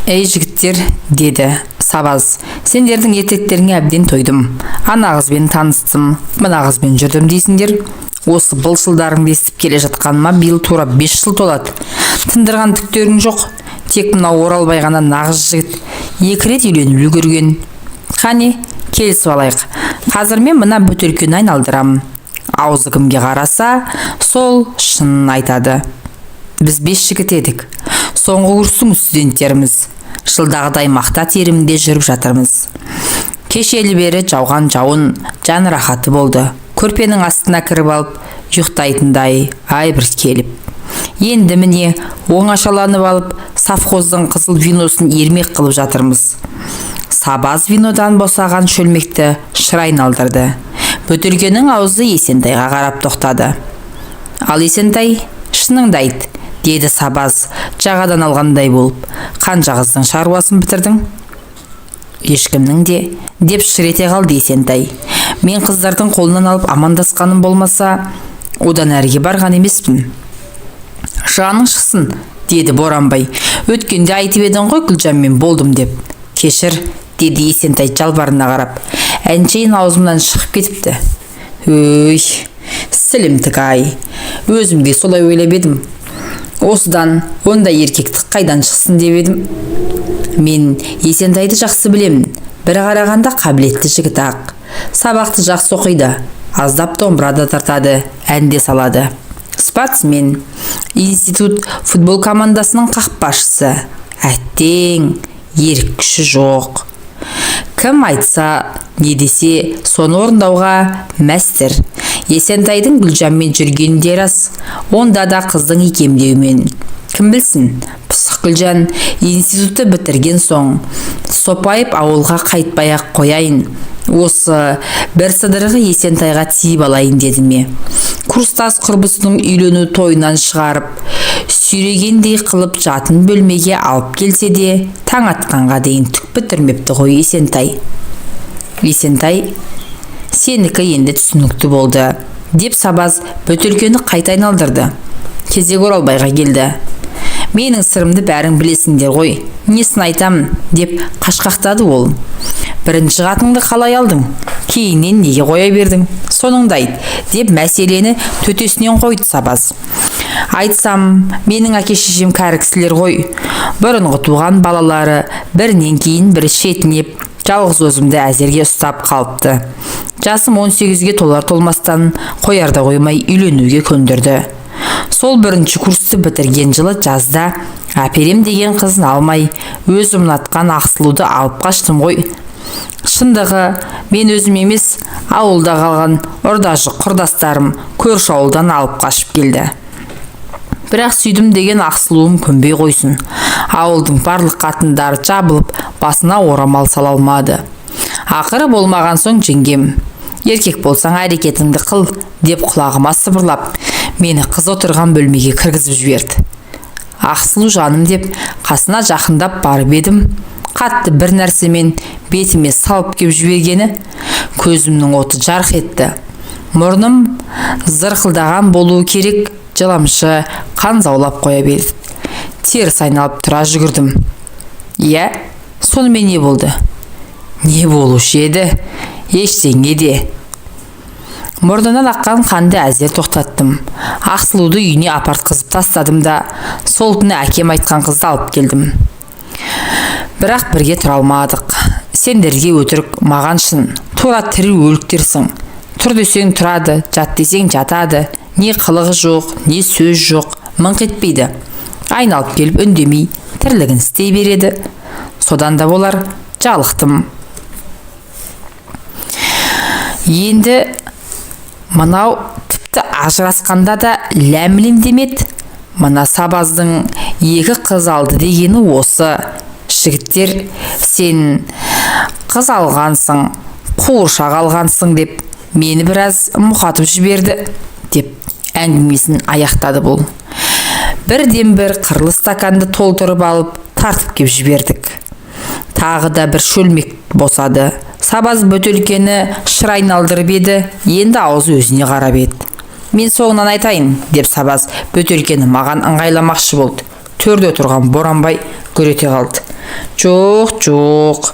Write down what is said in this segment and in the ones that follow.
Ей жігіттер, деді Сабаз, сендердің ертектеріңе әбден тойдым. Ана қызбен таныстым, мына қызбен жүрдім дейсіңдер. Осы былшылдарыңды естіп келе жатқаныма биыл тура 5 жыл толады. Тындырған түктерің жоқ. Тек мына Оралбай ғана нағыз жігіт. 2 рет үйленіп үлгерген. Қане, келісіп алайық. Қазір мен мына бөтелкені айналдырамын. Аузы кімге қараса, сол шынын айтады. Біз 5 жігіт едік. Соңғы курстың студенттеріміз. Жылдағыдай мақта теримінде жүріп жатырмыз. Кешелі бері жауған жауын жан рахаты болды. Көрпенің астына кіріп алып, ұйықтайтындай ай бір келіп. Енді міне оңашаланып алып, совхоздың қызыл виносын ермек қылып жатырмыз. Сабаз винодан босаған шөлмекті шыр айналдырды. Бөтелкенің аузы Есентайға қарап тоқтады. Ал Есентай, шыныңды айт, деді Сабаз жағадан алғандай болып. Қанша қыздың шаруасын бітірдің? Ешкімнің де, деп шыр ете қалды Есентай. Мен қыздардың қолынан алып амандасқаным болмаса, одан әріге барған емеспін. Жаның шықсын, деді Боранбай. Өткенде айтып едің ғой Гүлжанмен болдым деп. Кешір, деді Есентай жалбарына қарап. Әншейін аузымнан шығып кетіпті. Өй, сілімтік-ай. Өзім де солай ойлап едім. Осыдан ондай еркектік қайдан шықсын деп едім. Мен Есентайды жақсы білемін. Бір қарағанда қабілетті жігіт ақ. Сабақты жақсы оқиды. Аздап домбырада тартады, әнде салады. Спортсмен, институт футбол командасының қақпашысы. Әттең, ерік күші жоқ. Кім айтса, не десе, соны орындауға мәстер. Есентайдың Гүлжанмен жүргенінде рас, онда да қыздың икемдеуімен. Кім білсін, пысық Гүлжан институтты бітірген соң сопайып ауылға қайтпай-ақ қояйын. Осы бір сыдырғы Есентайға тиіп алайын деді ме. Курстас құрбысының үйлену тойынан шығарып, сүйрегендей қылып жатын бөлмеге алып келсе де, таң атқанға дейін түк бітірмепті ғой Есентай. Есентай, сенікі енді түсінікті болды, деп Сабаз бөтелкені қайта айналдырды. Кезек Оралбайға келді. Менің сырымды бәрің білесіңдер ғой, несін айтамын, деп қашқақтады ол. Бірінші қатынды қалай алдың? Кейіннен неге қоя бердің? Соныңды айт, деп мәселені төтесінен қойды Сабаз. Айтсам, менің әке-шешем кәрі кісілер ғой. Бұрынғы туған балалары бірінен кейін бірі шетінеп, жалғыз өзімді әзерге ұстап қалыпты. Жасым 18-ге толар-толмастан қоярда қоймай үйленуге көндірді. Сол бірінші курсты бітірген жылы жазда әперем деген қызын алмай, өзім ұнатқан Ақсылуды алып қаштым ғой. Шындығы, мен өзім емес, ауылда қалған ұрдажы құрдастарым көрші ауылдан алып қашып келді. Бірақ сүйдім деген Ақсылуым көнбей қойсын. Ауылдың барлық қатындары жабылып, басына орамал сала алмады. Ақыры болмаған соң жеңгем, еркек болсаң әрекетіңді қыл, деп құлағыма сыбырлап, мені қыз отырған бөлмеге кіргізіп жіберді. Ақсылу жаным деп қасына жақындап барып едім. Қатты бір нәрсемен бетіме салып кеп жібергені, көзімнің оты жарқ етті. Мұрным зырқылдаған болуы керек, жыламшы қан заулап қоя берді. Теріс айналып тұра жүгірдім. Иә, сонымен не болды? Не болушы еді? Ештеңе де. Мұрнынан аққан қанды әзер тоқтаттым. Ақсылуды үйіне апартқызып тастадым да, сол күні әкем айтқан қызды алып келдім. Бірақ бірге тұра алмадық. Сендерге өтірік, маған шын. Тура тірі өліктерсің. Тұр десең тұрады, жат десең жатады. Не қылығы жоқ, не сөз жоқ, мыңқ етпейді. Айналып келіп үндемей, тірлігін істей береді. Содан да болар, жалықтым. Енді мынау тіпті ажырасқанда да ләмлем демеді. Мына Сабаздың 2 қыз алды дегені осы. Жігіттер, сен қыз алғансың, қуыршақ алғансың деп мені біраз мұқатып жіберді, деп әңгімесін аяқтады бұл. Бірден бір қырлы стаканды толтырып алып тартып кеп жібердік. Тағы да бір шөлмек босады. Сабаз бөтелкені шыр айналдырып еді, енді аузы өзіне қарап еді. Мен соңынан айтайын, деп Сабаз бөтелкені маған ыңғайламақшы болды. Төрде тұрған Боранбай гүр ете қалды. Жоқ,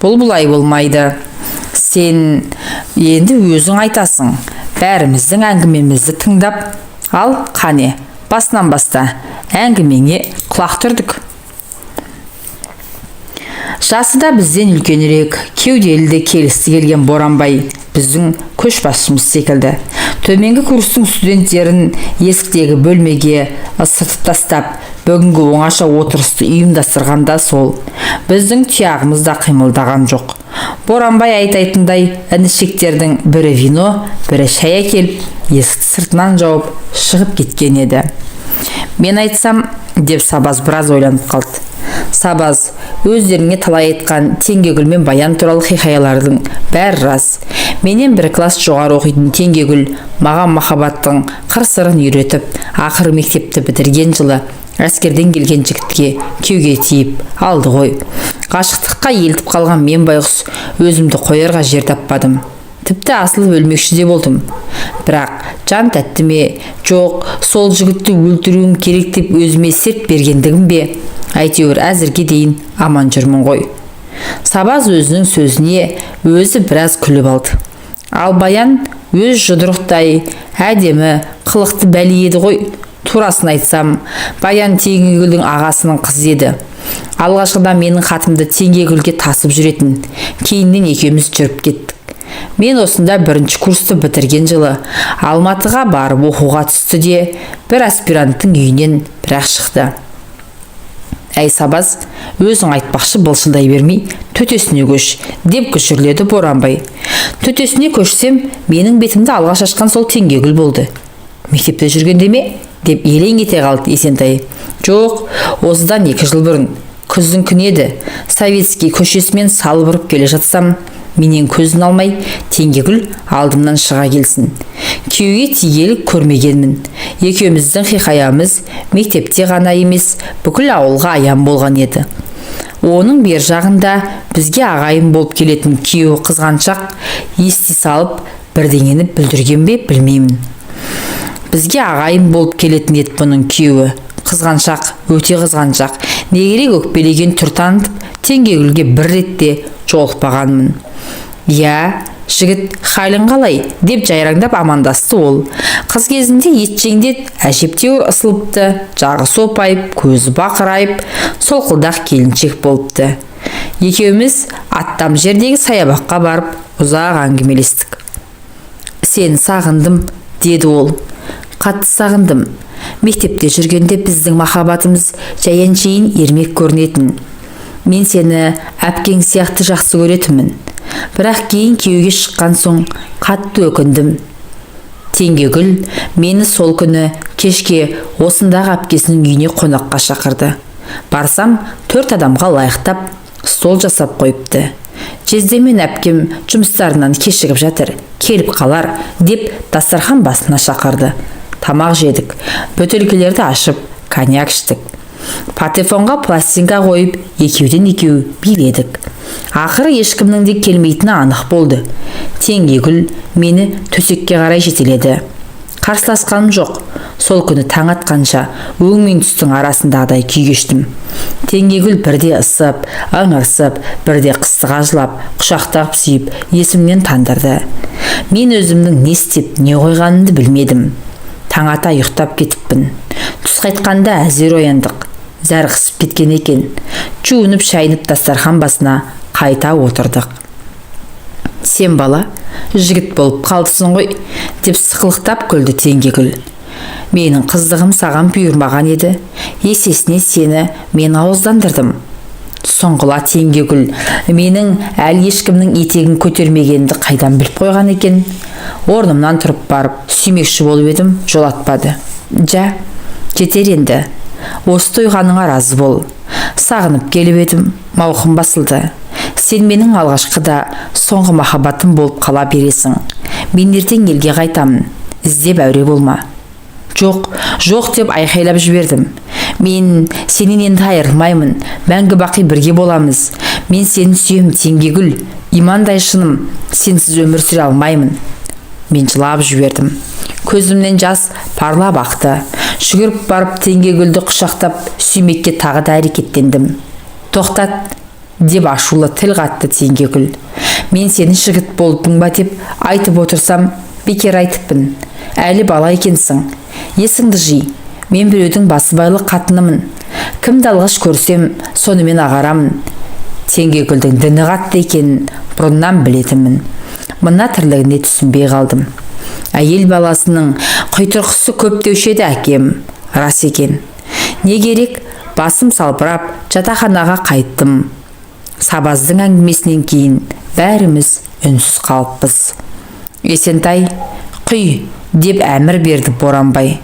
бұл бұлай болмайды. Сен енді өзің айтасың. Бәріміздің әңгімемізді тыңдап, ал қане, басынан баста әңгімеңе құлақ түрдік. Жасы да бізден үлкенірек, кеуделі де келісті келген Боранбай біздің көшбасшымыз секілді. Төменгі курстың студенттерін есіктегі бөлмеге ысыртып тастап, бүгінгі оңаша отырысты ұйымдастырғанда сол. Біздің тұяғымыз да қимылдаған жоқ. Боранбай айтайтындай інішектердің бірі вино, бірі шай әкеліп, есікті сыртынан жауып шығып кеткен еді. Мен айтсам, деп Сабаз біраз ойланып қалды. Сабаз, өздеріңе талай айтқан Теңгегүл мен Баян туралы хикаялардың бәрі рас. Менен бір класс жоғары оқитын Теңгегүл маған махаббаттың қыр-сырын үйретіп, ақыры мектепті бітірген жылы әскерден келген жігітке кеуге тиіп алды ғой. Ғашықтыққа елтіп қалған мен байғұс өзімді қоярға жер таппадым. Тіпті асылып өлмекші де болдым. Бірақ жан тәтті ме, жоқ, сол жігітті өлтіруім керек деп өзіме серт бергендігім бе? Әйтеуір әзірге дейін аман жүрмін ғой. Сабаз өзінің сөзіне өзі біраз күліп алды. Ал Баян өз жұдырықтай әдемі, қылықты бәле еді ғой. Турасын айтсам, Баян Теңгегүлдің ағасының қызы еді. Алғашқыда менің хатымды Теңгегүлге тасып жүретін. Кейіннен екеуміз жүріп кеттік. Мен осында бірінші курсты бітірген жылы Алматыға барып оқуға түсті де, бір аспиранттың үйінен бірақ шықты. Әй Сабаз, өзің айтпақшы былшылдай бермей, төтесіне көш, деп күшірледі Боранбай. Төтесіне көшсем, менің бетімді алғаш ашқан сол Теңгегүл болды. Мектепте жүргенде ме? Деп елең ете қалды Есентай. Жоқ, осыдан 2 жыл бұрын, күздің күні еді, Советский көшесімен салып ұрып келе жатсам, менен көзін алмай, Теңгегүл алдымнан шыға келсін. Күйеуге тигелі көрмегенмін. Екеуміздің хикаямыз мектепте ғана емес, бүкіл ауылға аян болған еді. Оның бер жағында бізге ағайын болып келетін күйеуі қызғаншақ ести салып, бірдеңені бүлдірген бе білмеймін. Бізге ағайын болып келетін еді бұның күйеуі. Қызғаншақ, өте қызғаншақ, негерек өкпелеген түр танытып, Теңгегүлге бір ретте жолықпағанмын. Я, жігіт, халің қалай? Деп жайраңдап амандасты ол. Қыз кезінде етжеңдет, әжептеуір ысылыпты, жағы сопайып, көзі бақырайып, солқылдақ келіншек болыпты. Екеуміз аттам жердегі саябаққа барып, ұзақ әңгімелестік. Сені сағындым, деді ол. Қатты сағындым. Мектепте жүргенде біздің махаббатымыз жайын-жайын ермек көрінетін. Мен сені әпкең сияқты жақсы көретінмін. Бірақ кейін күйеуге шыққан соң қатты өкіндім. Теңгегүл мені сол күні кешке осындағы әпкесінің үйіне қонаққа шақырды. Барсам, 4 адамға лайықтап стол жасап қойыпты. Жездемен әпкем жұмыстарынан кешігіп жатыр, келіп қалар, деп дастархан басына шақырды. Тамақ жедік, бөтелкелерді ашып, коньяк іштік. Патефонға пластинка қойып, екеуден-екеу биледік. Ақыры ешкімнің де келмейтіні анық болды. Теңгегүл мені төсекке қарай жетеледі. Қарсыласқаным жоқ. Сол күні таң атқанша өң мен түстің арасындағыдай күй кештім. Теңгегүл бірде ысып, ыңырсып, бірде қыстыға жылап, құшақтап сүйіп, есімнен тандырды. Мен өзімнің не істеп, не қойғанымды білмедім. Таң ата ұйықтап кетіппін. Түс қайтқанда әзер ояндық. Зәрқысып кеткен екен. Жуынып шайынып дастархан басына қайта отырдық. Сен бала, жігіт болып қалдысың ғой, деп сықылықтап күлді Теңгегүл. Менің қыздығым саған бұйырмаған еді. Есесіне сені мен ауыздандырдым. Соңғыла Теңгегүл, менің әлі ешкімнің етегін көтермегенді қайдан біліп қойған екен. Орнымнан тұрып барып, сүймекші болып едім, жолатпады. Жа, кетер енді. Осы тойғаныңа разы бол. Сағынып келіп едім, мауқым басылды. Сен менің алғашқы да соңғы махаббатым болып қала бересің. Мен ертең елге қайтамын. Іздеп әуре болма. Жоқ, жоқ деп айқайлап жібердім. Мен сенен енді айырылмаймын. Мәңгі бақи бірге боламыз. Мен сені сүйем Теңгегүл. Имандай шыным. Сенсіз өмір сүре алмаймын. Мен жылап жібердім. Көзімнен жас парлап ақты. Жүгіріп барып Теңгегүлді құшақтап сүймекке тағы да әрекеттендім. Тоқтат, деп ашулы тіл қатты Теңгегүл. Мен сені жігіт болдың ба деп айтып отырсам, бекер айтыппын. Әлі бала екенсің. Есіңді жи. Мен біреудің басыбайлы қатынымын. Кімді алғаш көрсем, сонымен ағарамын. Теңгегүлдің діні қатты екенін бұрыннан білетінмін. Мына тірлігіне түсінбей қалдым. Әйел баласының құйтырқысы көп деуші еді әкем. Рас екен. Не керек? Басым салбырап, жатақханаға қайттым. Сабаздың әңгімесінен кейін бәріміз үнсіз қалыппыз. Есентай, құй, деп әмір берді Боранбай.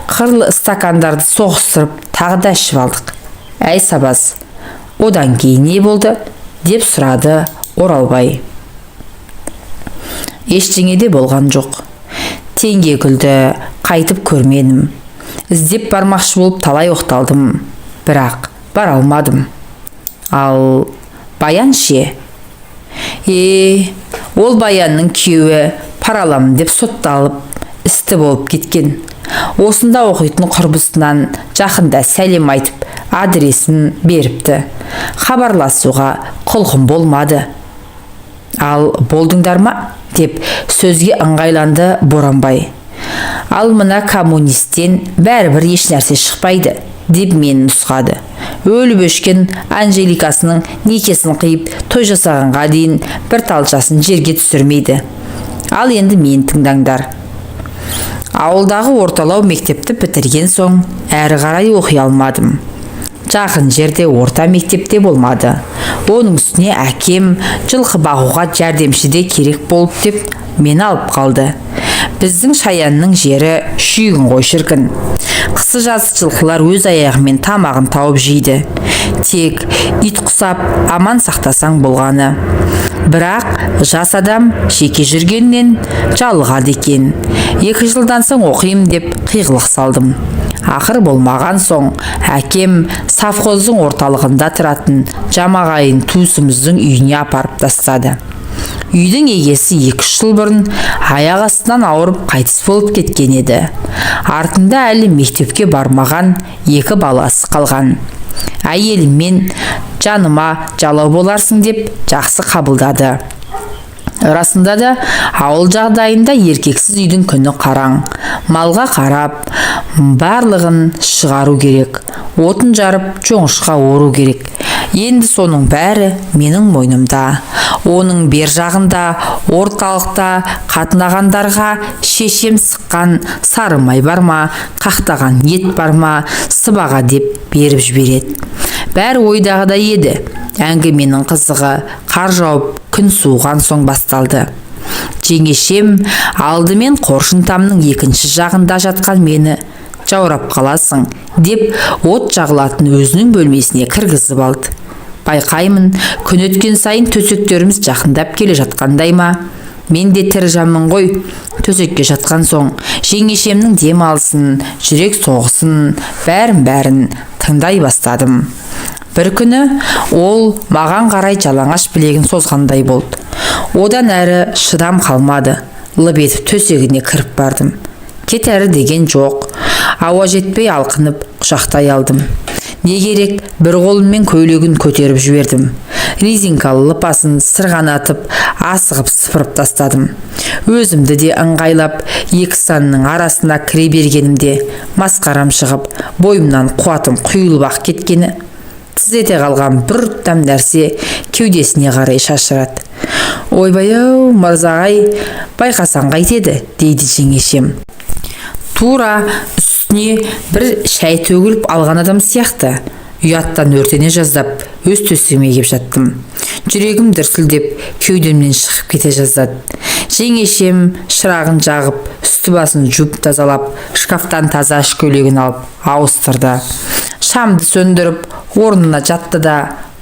Қырлы стакандарды соғыстырып, тағы да ішіп алдық. Әй Сабаз, одан кейін не болды? Деп сұрады Оралбай. Ештеңе де болған жоқ. Теңгегүлді қайтып көрмедім. Іздеп бармақшы болып талай оқталдым, бірақ бара алмадым. Ал Баян ше? Ол Баянның күйеуі параламын деп сотталып, істі болып кеткен. Осында оқитын құрбысынан жақында сәлем айтып, адресін беріпті. Хабарласуға құлқым болмады. Ал болдыңдар ма? Деп сөзге ыңғайланды Боранбай. Ал мына коммунистен бәрібір еш нәрсе шықпайды, деп мені нұсқады. Өліп өшкен Анжеликасының некесін қиып, той жасағанға дейін бір талшасын жерге түсірмейді. Ал енді мені тыңдаңдар. Ауылдағы орталау мектепті бітірген соң әрі қарай оқи алмадым. Жақын жерде орта мектепте болмады. Оның үстіне әкем жылқы бағуға жәрдемші керек болып деп мені алып қалды. Біздің Шаянның жері шүйгін ғой шіркін. Қысы жаз жылқылар өз аяғымен тамағын тауып жейді. Тек ит құсап аман сақтасаң болғаны. Бірақ жас адам жеке жүргеннен жалығады екен. 2 жылдан соң оқимын деп қиғылық салдым. Ақыр болмаған соң әкем совхоздың орталығында тұратын жамағайын туысымыздың үйіне апарып тастады. Үйдің егесі 2 жыл бұрын аяқ астынан ауырып қайтыс болып кеткен еді. Артында әлі мектепке бармаған 2 баласы қалған. Әйелімен жаныма жалау боларсың деп жақсы қабылдады. Расында да ауыл жағдайында еркексіз үйдің күні қараң. Малға қарап, барлығын шығару керек. Отын жарып, жоңышқа ору керек. Енді соның бәрі менің мойнымда. Оның бер жағында, орталықта қатынағандарға шешем сыққан сары май бар ма, қақтаған ет бар ма, сыбаға деп беріп жібереді. Бәрі ойдағыдай еді. Әңгіменің қызығы қар жауып, күн суыған соң басталды. Жеңешем алдымен қоршын тамның екінші жағында жатқан мені жаурап қаласың деп от жағылатын өзінің бөлмесіне кіргізіп алды. Байқаймын, күн өткен сайын төсектеріміз жақындап келе жатқандай ма? Мен де тірі жанмын ғой. Төсекке жатқан соң жеңешемнің дем алсын, жүрек соғысын, бәрін тыңдай бастадым. Бір күні ол маған қарай жалаңаш білегін созғандай болды. Одан әрі шыдам қалмады. Лып етіп төсегіне кіріп бардым. Кет әрі деген жоқ. Ауа жетпей алқынып құшақтай алдым. Не керек, бір қолыммен көйлегін көтеріп жібердім. Резинкалы лыпасын сырғанатып, асығып сыпырып тастадым. Өзімді де ыңғайлап, 2 санның арасына кіре бергенімде масқарам шығып, бойымнан қуатым құйылып ақ кеткені. Тізете қалған бір ұттам нәрсе кеудесіне қарай шашырады. Ойбай-ау, мырзағай, байқасаң қайтеді, дейді жеңешем. Тура үстіне бір шай төгіліп алған адам сияқты. Ұяттан өртене жаздап, өз төсегіме кеп жаттым. Жүрегім дүрсілдеп, кеудемнен шығып кете жаздады. Жеңешем шырағын жағып, үсті басын жуып тазалап, шкафтан таза іш көйлегін алып ауыстырды. Шамды сөндіріп, орнына жатты да,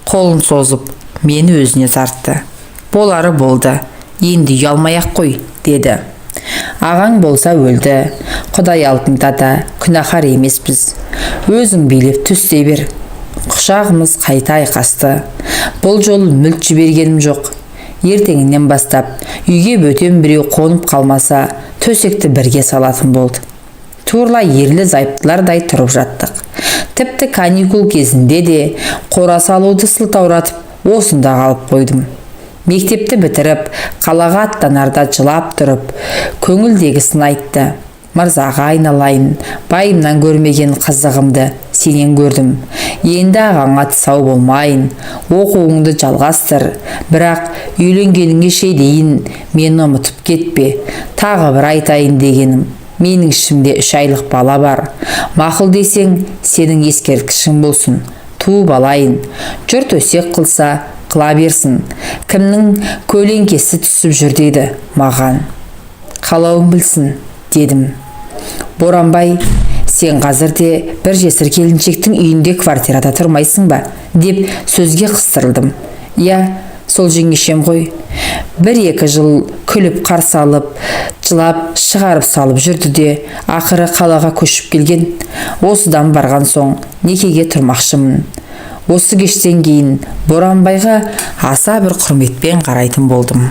қолын созып, мені өзіне тартты. Болары болды, енді ұялмай-ақ қой, деді. Ағаң болса өлді, Құдай алдында да күнәһар емеспіз. Өзің билеп түстей бер. Құшағымыз қайта айқасты. Бұл жолы мүлт жібергенім жоқ. Ертеңінен бастап үйге бөтен біреу қонып қалмаса, төсекті бірге салатын болды. Турлай ерлі зайыптылардай тұрып жаттық. Тіпті каникул кезінде де қора салуды сылтауратып осында қалып қойдым. Мектепті бітіріп, қалаға аттанарда жылап тұрып, көңілдегісін айтты. Мырзаға айналайын, байымнан көрмеген қызығымды сенен көрдім. Енді ағаңа тұсау болмайын, оқуыңды жалғастыр, бірақ үйленгеніңе дейін мені ұмытып кетпе. Тағы бір айтайын дегенім, менің ішімде 3 айлық бала бар. Мақұл десең, сенің ескерткішің болсын, туып алайын. Жұрт өсек қылса, қыла берсін. Кімнің көлеңкесі түсіп жүр дейді маған. Қалауын білсін, дедім. Боранбай, сен қазірде бір жесір келіншектің үйінде квартирада тұрмайсың ба? Деп сөзге қыстырылдым. Я, сол жеңешем ғой. 1-2 жыл күліп қарсы алып, жылап шығарып салып жүрді де, ақыры қалаға көшіп келген. Осыдан барған соң некеге тұрмақшымын. Осы кештен кейін Боранбайға аса бір құрметпен қарайтын болдым.